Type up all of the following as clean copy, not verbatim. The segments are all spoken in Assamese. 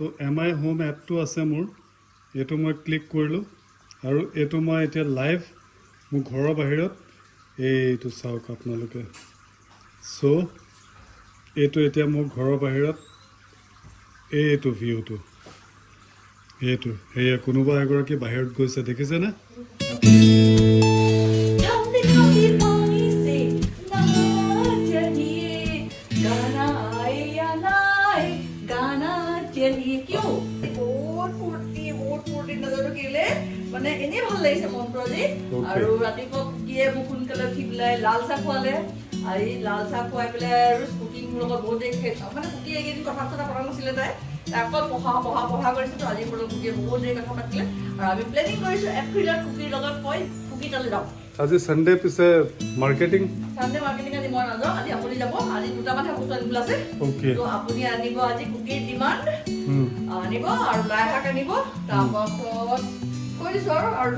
তো MI হোম এপটো আছে মোৰ এইটো মই ক্লিক কৰিলোঁ আৰু এইটো মই এতিয়া লাইভ মোৰ ঘৰৰ বাহিৰত এইটো চাওক আপোনালোকে সো এইটো এতিয়া মোৰ ঘৰৰ বাহিৰত এইটো ভিউটো এইটো হেয়া কোনোবা এগৰাকী বাহিৰত গৈছে দেখিছেনে মানে এনেই ভাল লাগিছে মনটো আজি আৰু ৰাতিপুৱা কিয়ে মোক সোনকালে উঠি পেলাই লাল চাহ খোৱালে আৰু লাল চাহ খুৱাই পেলাই আৰু কুকিং মোৰ লগত বহুত দেৰি মানে কুকি এইকেইদিন কথা চথা পতা নাছিলে তাই অকল পঢ়া কৰিছে তো আজি মোৰ লগত কুকিয়ে বহুত দেৰি কথা পাতিলে আৰু আমি প্লেনিং কৰিছোঁ এপ্ৰিলত কুকিৰ লগত মই কুকি তালৈ যাওঁ আজি সানডে পিছে মাৰ্কেটিং আজি মই নাযাওঁ আজি আপুনি যাব আজি দুটামানহে বস্তু আনিবলৈ আছে তো আপুনি আনিব আজি কুকিৰ ডিমাণ্ড আনিব আৰু লাই শাক আনিব তাৰপাছত কৈ দিছোঁ আৰু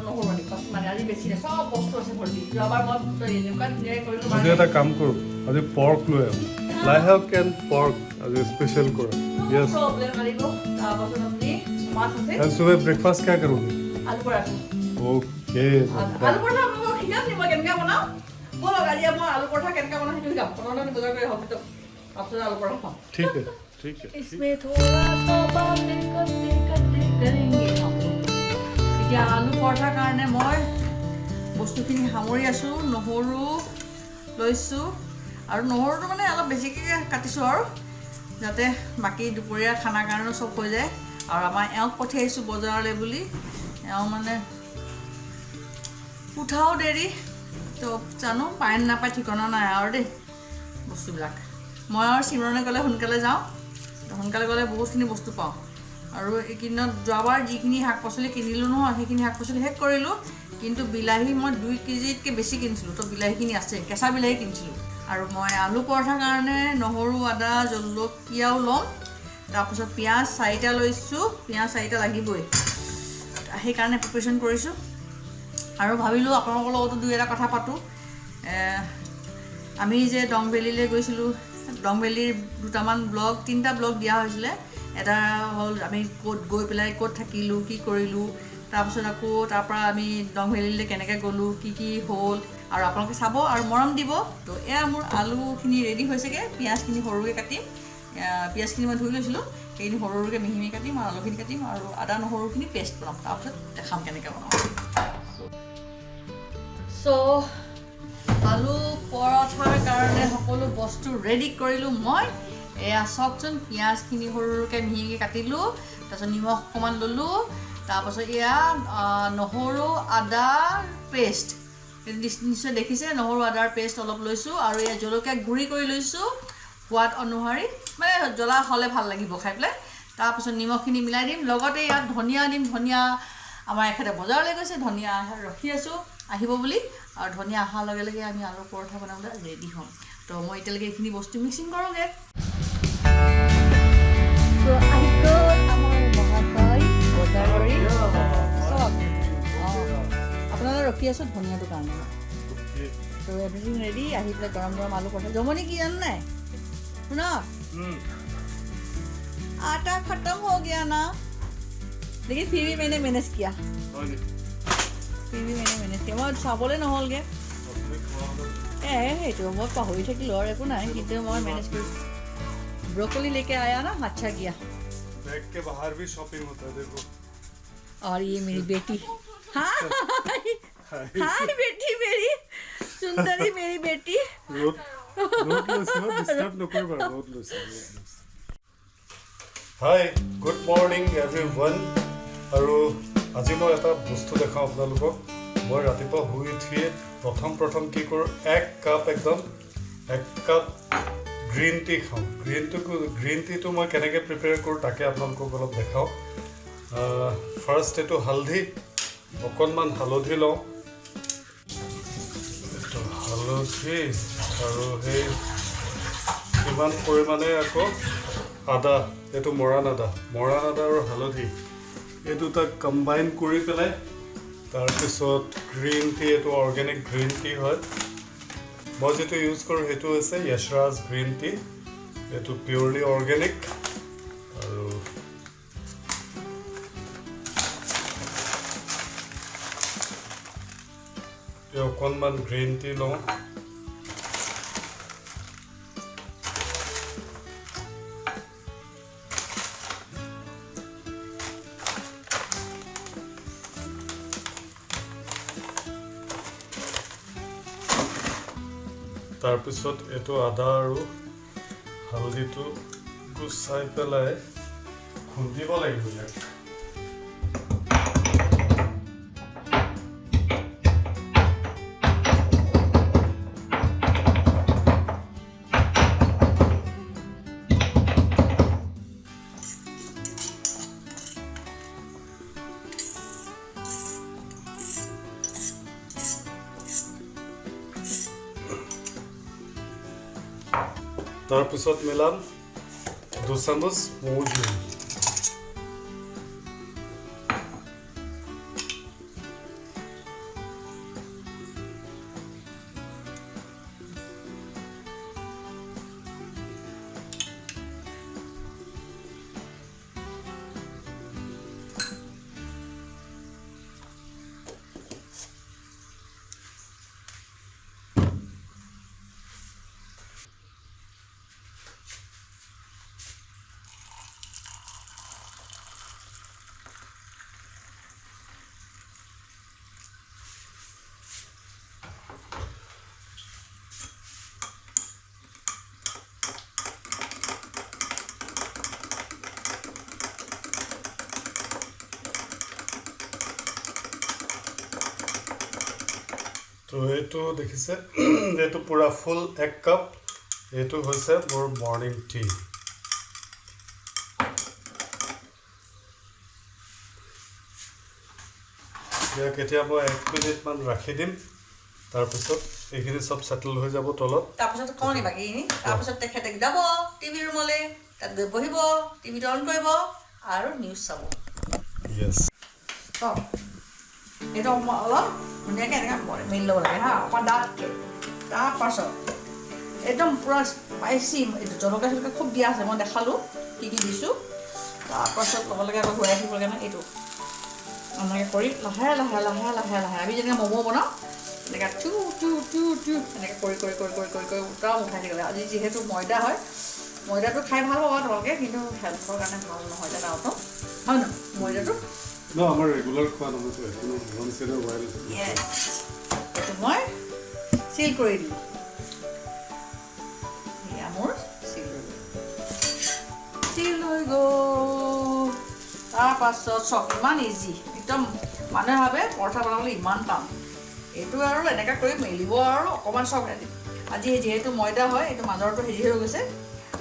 নহৰু আনিব মানে আজি বেছি নাই চব বস্তু আছে ভৰ্তি যোৱাবাৰ মই এনেকুৱা ধুনীয়াকৈ কৰিলোঁ আজি এটা কাম কৰোঁ আজি পৰ্ক লৈ আহোঁ লাই শাক এণ্ড পৰ্ক আজি স্পেচিয়েল কৰা yes प्रॉब्लम आएगा তাৰপাছত আপুনি মাছ আছে आज सुबह ब्रेकफास्ट क्या करोगे आलू पराठा ओके आलू पराठा आपको শিকাম নি মই কেনেকৈ বনাও বলক আজি মই আলু পৰাঠা কেনেকৈ বনাও সেইটো শিকাম প্ৰথমতে বজাৰ কৰি হ'ব তো তাৰপিছত আলু পৰাঠা খাম ठीक है इसमें थोड़ा सा बातें करते करेंगे हम এতিয়া আলু পৰাঠাৰ কাৰণে মই বস্তুখিনি সামৰি আছোঁ নহৰু লৈছোঁ আৰু নহৰুটো মানে অলপ বেছিকৈ কাটিছোঁ আৰু যাতে বাকী দুপৰীয়া খানাৰ কাৰণেও চব হৈ যায় আৰু আমাৰ এওঁক পঠিয়াইছোঁ বজাৰলৈ বুলি এওঁ মানে উঠাও দেৰি তো জানো পায় নাপায় ঠিকনা নাই আৰু দেই বস্তুবিলাক মই আৰু চিমৰণে গ'লে সোনকালে যাওঁ সোনকালে গ'লে বহুতখিনি বস্তু পাওঁ আৰু এইকেইদিনত যোৱাবাৰ যিখিনি শাক পাচলি কিনিলোঁ নহয় সেইখিনি শাক পাচলি শেষ কৰিলোঁ কিন্তু বিলাহী মই 2 কেজিতকৈ বেছি কিনিছিলোঁ তো বিলাহীখিনি আছে কেঁচা বিলাহী কিনিছিলোঁ আৰু মই আলু পৰঠাৰ কাৰণে নহৰু আদা জলকীয়াও ল'ম তাৰপিছত পিঁয়াজ 4টা লৈছোঁ পিঁয়াজ 4টা লাগিবই সেইকাৰণে প্ৰিপেৰেশ্যন কৰিছোঁ আৰু ভাবিলোঁ আপোনালোকৰ লগতো 2 এটা কথা পাতোঁ আমি যে ডংভেলীলৈ গৈছিলোঁ ডংভেলীৰ 2টামান ব্লগ 3টা ব্লগ দিয়া হৈছিলে এটা হ'ল আমি ক'ত গৈ পেলাই ক'ত থাকিলোঁ কি কৰিলোঁ তাৰপিছত আকৌ তাৰপৰা আমি ডংভেলীলৈ কেনেকৈ গ'লোঁ কি হ'ল আৰু আপোনালোকে চাব আৰু মৰম দিব তো এয়া মোৰ আলুখিনি ৰেডি হৈছেগৈ পিঁয়াজখিনি সৰুকৈ কাটিম পিঁয়াজখিনি মই ধুই লৈছিলোঁ সেইখিনি সৰুকৈ মিহি মিহি কাটিম আৰু আলুখিনি কাটিম আৰু আদা নহৰুখিনি পেষ্ট বনাম তাৰপিছত দেখাম কেনেকৈ বনাম চ' আলু পৰঠাৰ কাৰণে সকলো বস্তু ৰেডি কৰিলোঁ মই এয়া চাওকচোন পিঁয়াজখিনি সৰুকৈ মিহিকৈ কাটিলোঁ তাৰপিছত নিমখ অকণমান ল'লোঁ তাৰপাছত এয়া নহৰু আদাৰ পেষ্ট নিশ্চয় দেখিছে নহৰু আদাৰ পেষ্ট অলপ লৈছোঁ আৰু এয়া জলকীয়া গুড়ি কৰি লৈছোঁ সোৱাদ অনুসৰি মানে জ্বলা হ'লে ভাল লাগিব খাই পেলাই তাৰপিছত নিমখখিনি মিলাই দিম লগতে ইয়াত ধনিয়া দিম ধনিয়া আমাৰ এখেতে বজাৰলৈ গৈছে ধনিয়া ৰখি আছোঁ আহিব বুলি আৰু ধনিয়া অহাৰ লগে লগে আমি আলু পৰঠা বনাবলৈ ৰেডি হ'ম তো মই এতিয়ালৈকে এইখিনি বস্তু মিক্সিং কৰোঁগৈ তো আহি গ'ল আমাৰ মহাশয় বজাৰ কৰি চব আপোনালোকে ৰখি আছোঁ ধনিয়াটোৰ কাৰণে তো এভৰিথিং ৰেডি আহি পেলাই গৰম গৰম আলু পৰঠা জমনি কি জানো নাই শুনক आटा खत्म हो गया ना लेकिन फिर भी मैंने मैनेज किया মই চাবলৈ নহ'লগৈ সেইটো মই পাহৰি থাকিলোঁ আৰু একো নাই কিন্তু মই মেনেজ কৰিছোঁ ब्रोकली लेके आया ना अच्छा किया बैग के बाहर भी शॉपिंग होता है देखो और ये मेरी बेटी हाय बेटी मेरी सुंदरी मेरी बेटी हाय गुड मॉर्निंग एवरीवन আৰু আজি মই এটা বস্তু দেখাওঁ আপোনালোকক মই ৰাতিপুৱা শুই উঠিয়ে প্ৰথম কি কৰোঁ 1 কাপ গ্ৰীণ টি খাওঁ গ্ৰীণ টিটো মই কেনেকৈ প্ৰিপেয়াৰ কৰোঁ তাকে আপোনালোকক অলপ দেখাওঁ ফাৰ্ষ্ট এইটো হালধি অকণমান হালধি লওঁ হালধি আৰু সেই কিমান পৰিমাণে আকৌ আদা এইটো মৰাণ আদা আৰু হালধি এই দুটা কম্বাইন কৰি পেলাই তাৰপিছত গ্ৰীণ টি এইটো অৰ্গেনিক গ্ৰীণ টি হয় মই যেটো ইউজ কৰোঁ সেইটো হৈছে য়শৰাজ গ্ৰীণ টি এইটো পিওৰলি অৰ্গেনিক আৰু এতিয়া অকণমান গ্ৰীণ টি লওঁ তাৰপিছত এইটো আদা আৰু হালধিটো গুচাই পেলাই খুন্দিব লাগিব ইয়াক তাৰপিছত মিলাম 2 চামুচ মৌ দিম তো এইটো দেখিছে এইটো পুৰা ফুল 1 কাপ এইটো হৈছে মোৰ মৰ্নিং টি ইয়াক এতিয়া মই 1 মিনিটমান ৰাখি দিম তাৰপিছত এইখিনি সব সেটেল হৈ যাব তলত তাৰপিছত কণি বাকিনি তাৰপিছত তেখেতে যাব টিভি ৰুমলৈ তাত গৈ বহিব টিভিটো অন কৰিব আৰু নিউজ চাব ইয়েছ এইটো অলপ ধুনীয়াকৈ এনেকৈ মিল ল'ব লাগে হা অকণমান ডাঠকৈ তাৰপাছত একদম পূৰা স্পাইচি এইটো জলকীয়া চলকীয়া খুব দিয়া আছে মই দেখালোঁ কি কি দিছোঁ তাৰপাছত ল'ব লাগে আকৌ ঘূৰাই থাকিব লাগে নহয় এইটো এনেকৈ কৰি লাহে লাহে লাহে লাহে লাহে আমি যেনেকৈ ম'ম' বনাওঁ এনেকৈ টু টু টু টু এনেকৈ কৰি কৰি কৰি কৰি কৰি কৰি উত্তম উঠাই থাকিব লাগে আজি যিহেতু ময়দা হয় ময়দাটো খাই ভাল পাবা তোমালোকে কিন্তু হেল্থৰ কাৰণে ভাল নহয় জানাতো হয় ন ময়দাটো No, আমাৰ ৰেগুলাৰ খোৱা নহয় তো একো ওৱান্স ইন আ while এইটো মই চিল কৰি দিলোঁ এয়া মোৰ চিল হৈ গ'ল তাৰপাছত চক ইমান ইজি একদম মানুহে ভাবে পৰঠা বনাবলৈ ইমান টান এইটো আৰু এনেকৈ কৰি মেলিব আৰু অকণমান চক আজি যিহেতু ময়দা হয় এইটো মাজৰটো হেৰি হৈ গৈছে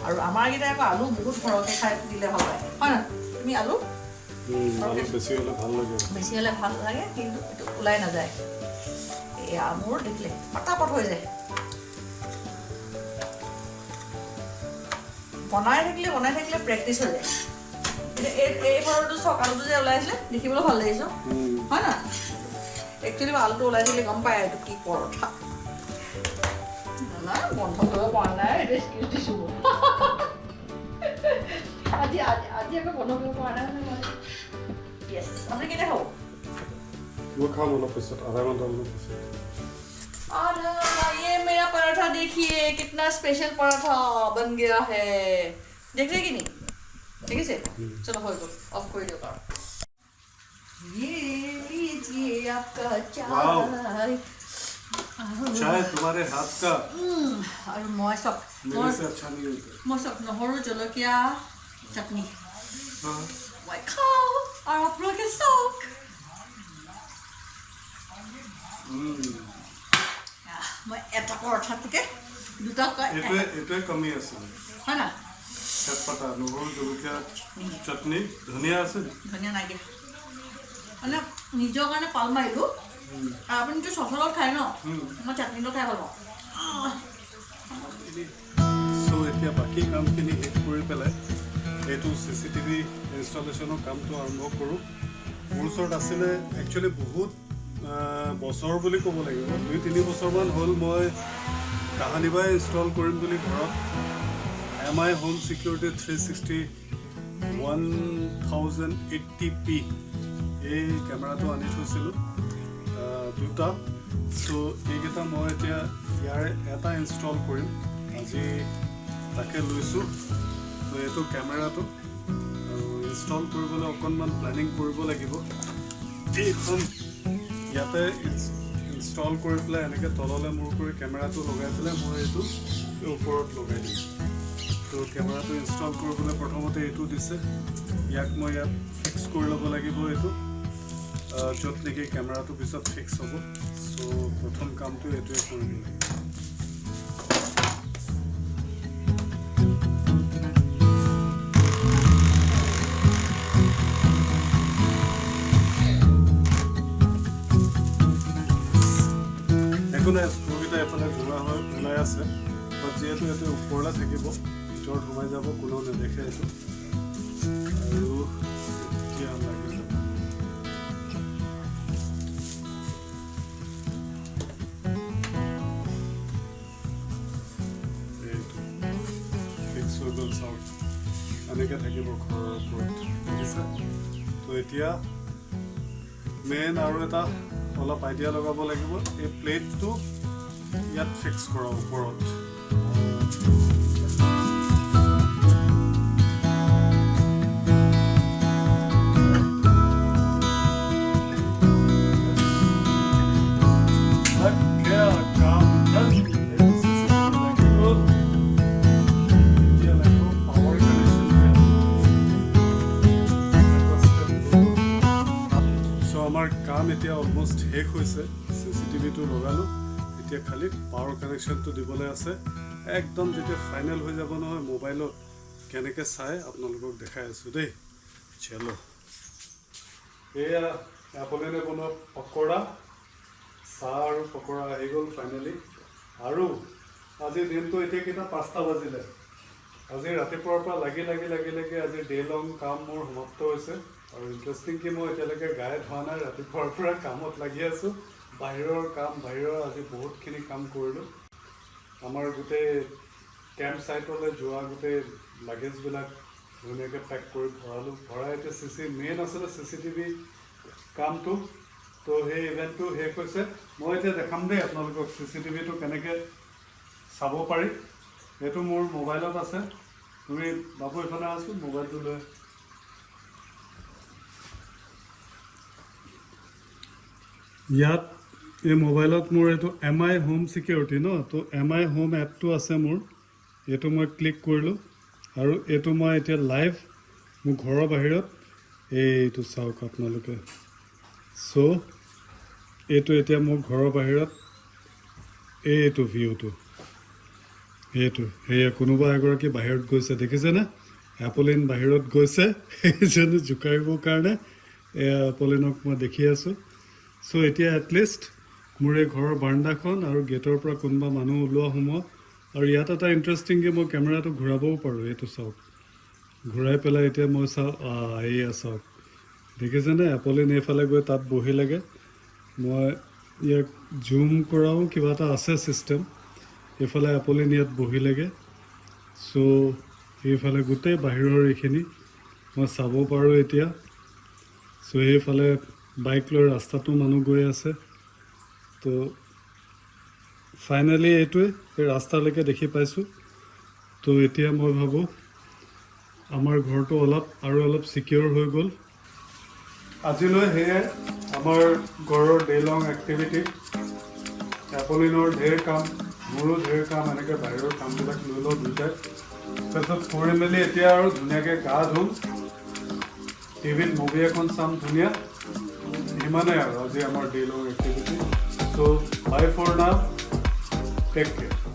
আৰু আমাৰকেইটাই আকৌ আলু বহুত সৰহকৈ খাই দিলে ভাল পায় হয় নহয় তুমি আলু বেছি হ'লে ভাল লাগে কিন্তু এইটো ওলাই নাযায় এয়া মোৰ দেখিলে পটাপট হৈ যায় বনাই থাকিলে প্ৰেক্টিচ হৈ যায় এই ঘৰটো চক আলুটো যে ওলাইছিলে দেখিবলৈ ভাল লাগিছে হয় না একচুৱেলি আলুটো ওলাইছিলে গম পায় এইটো কি পৰঠা নাই বন্ধ কৰিব পৰা নাই এইটো স্কিল দিছোঁ আজি আকৌ বন্ধ কৰিব পৰা নাই Yes, हमने क्या देखा? वो खाम वाला पैसा आधा घंटा वाला पैसा और ये मेरा पराठा देखिए कितना स्पेशल पराठा बन गया है देख रहे कि नहीं ठीक है से चलो हो गया ऑफ कर दो कार ये लीजिए आपका चाय चाय तुम्हारे हाथ का और मौसम मेरे से अच्छा नहीं होता मौसम नहर जलकिया चटनी हाँ मैं खाओ और आप लोग के शौक मैं এটা পৰঠা থেকে দুটা এটোৱে কমি আছে হয় না চটপটা নহৰু জলকীয়া চটনি ধনিয়া আছে ধনিয়া নাই দিয়া মানে নিজৰ কাৰণে পাল মাৰিলোঁ আৰু আপুনিতো চচলত খায় ন মই চাটনিটো খাই ভাল পাওঁ চ' এতিয়া বাকী কামখিনি শেষ কৰি পেলাই এইটো CCTV ইনষ্টলেশ্যনৰ কামটো আৰম্ভ কৰোঁ মোৰ ওচৰত আছিলে একচুৱেলি বহুত বছৰ বুলি ক'ব লাগিব 2-3 বছৰমান হ'ল মই কাহানিবাই ইনষ্টল কৰিম বুলি ঘৰত MI হোম ছিকিউৰিটি 360 1080p এই কেমেৰাটো আনি থৈছিলোঁ দুটা সো এইকেইটা মই এতিয়া ইয়াৰে এটা ইনষ্টল কৰিম আজি তাকে লৈছোঁ তো এইটো কেমেৰাটো আৰু ইনষ্টল কৰিবলৈ অকণমান প্লেনিং কৰিব লাগিব এইখন ইয়াতে ইনষ্টল কৰি পেলাই এনেকৈ তললৈ মূৰ কৰি কেমেৰাটো লগাই পেলাই মই এইটো ওপৰত লগাই দিম তো কেমেৰাটো ইনষ্টল কৰিবলৈ প্ৰথমতে এইটো দিছে ইয়াক মই ইয়াত ফিক্স কৰি ল'ব লাগিব এইটো য'ত নেকি কেমেৰাটো পিছত ফিক্স হ'ব চ' প্ৰথম কামটো এইটোৱে কৰিব লাগিব একো নাই স্ক্ৰুকেইটা এফালে জোৰা হৈ ওলাই আছে বাট যিহেতু এইটো ওপৰলৈ থাকিব ভিতৰত সোমাই যাব কোনেও নেদেখে এইটো আৰু এতিয়া লাগি যাব হৈ গ'ল চাউণ্ড এনেকৈ থাকিব ঘৰৰ ওপৰত বুজিছে তো এতিয়া মেইন আৰু এটা অলপ আইডিয়া লগাব লাগিব এই প্লেটটো ইয়াত ফিক্স কৰা ওপৰত কাম এতিয়া অলমোষ্ট শেষ হৈছে CCTVটো লগালোঁ এতিয়া খালি পাৱাৰ কানেকশ্যনটো দিবলৈ আছে একদম যেতিয়া ফাইনেল হৈ যাব নহয় মোবাইলত কেনেকৈ চাই আপোনালোকক দেখাই আছোঁ দেই চলো এয়া এপলেনে বনোৱা পকৰা চাহ আৰু পকৰা আহি গ'ল ফাইনেলি আৰু আজিৰ দিনটো এতিয়া কেইটা 5টা বাজিলে আজি ৰাতিপুৱাৰ পৰা লাগি আজি ডে লং কাম মোৰ সমাপ্ত হৈছে আৰু ইণ্টাৰেষ্টিং কি মই এতিয়ালৈকে গায়ে ধোৱা নাই ৰাতিপুৱাৰ পৰা কামত লাগি আছোঁ বাহিৰৰ আজি বহুতখিনি কাম কৰিলোঁ আমাৰ গোটেই কেম্প ছাইটলৈ যোৱা গোটেই লাগেজবিলাক ধুনীয়াকৈ পেক কৰি ভৰাই এতিয়া মেইন আছিলে CCTV কামটো তো সেই ইভেণ্টটো শেষ হৈছে মই এতিয়া দেখাম দেই আপোনালোকক CCTVটো কেনেকৈ চাব পাৰি এইটো মোৰ মোবাইলত আছে তুমি বাবু এইফালে আছোঁ মোবাইলটো লৈ ইয়াত এই মোবাইলত মোৰ এইটো MI হোম ছিকিউৰিটি ন তো MI হোম এপটো আছে মোৰ এইটো মই ক্লিক কৰিলোঁ আৰু এইটো মই এতিয়া লাইভ মোৰ ঘৰৰ বাহিৰত এইটো চাওক আপোনালোকে চ' এইটো এতিয়া মোৰ ঘৰৰ বাহিৰত এইটো ভিউটো এইটো সেয়া কোনোবা এগৰাকী বাহিৰত গৈছে দেখিছেনে এপলিন বাহিৰত গৈছে সেইজনে জোকাৰিবৰ কাৰণে এপলিনক মই দেখি আছোঁ চ' এতিয়া এটলিষ্ট মোৰ এই ঘৰৰ বাৰাণ্ডাখন আৰু গেটৰ পৰা কোনোবা মানুহ ওলোৱা সোমোৱা আৰু ইয়াত এটা ইণ্টাৰেষ্টিংকৈ মই কেমেৰাটো ঘূৰাবও পাৰোঁ এইটো চাওক ঘূৰাই পেলাই এতিয়া মই চাওঁ এইয়া চাওক দেখিছেনে এপলিন এইফালে গৈ তাত বহি লাগে মই ইয়াক জুম কৰাও কিবা এটা আছে ছিষ্টেম এইফালে এপলিন ইয়াত বহি লাগে চ' এইফালে গোটেই বাহিৰৰ এইখিনি মই চাব পাৰোঁ এতিয়া চ' এইফালে বাইক লৈ ৰাস্তাটো মানুহ গৈ আছে তো ফাইনেলি এইটোৱে এই ৰাস্তালৈকে দেখি পাইছোঁ তো এতিয়া মই ভাবোঁ আমাৰ ঘৰটো অলপ ছিকিউৰ হৈ গ'ল আজিলৈ সেয়াই আমাৰ ঘৰৰ ডে লং এক্টিভিটি এপলিনৰ ঢেৰ কাম মোৰো ঢেৰ কাম এনেকৈ বাহিৰৰ কামবিলাক লৈ লওঁ দুয়োটাই তাৰপিছত কৰি মেলি এতিয়া আৰু ধুনীয়াকৈ গা ধুম টিভিত মুভি এখন চাম ধুনীয়া ইমানেই আৰু আজি আমাৰ day long activity so' bye for now take care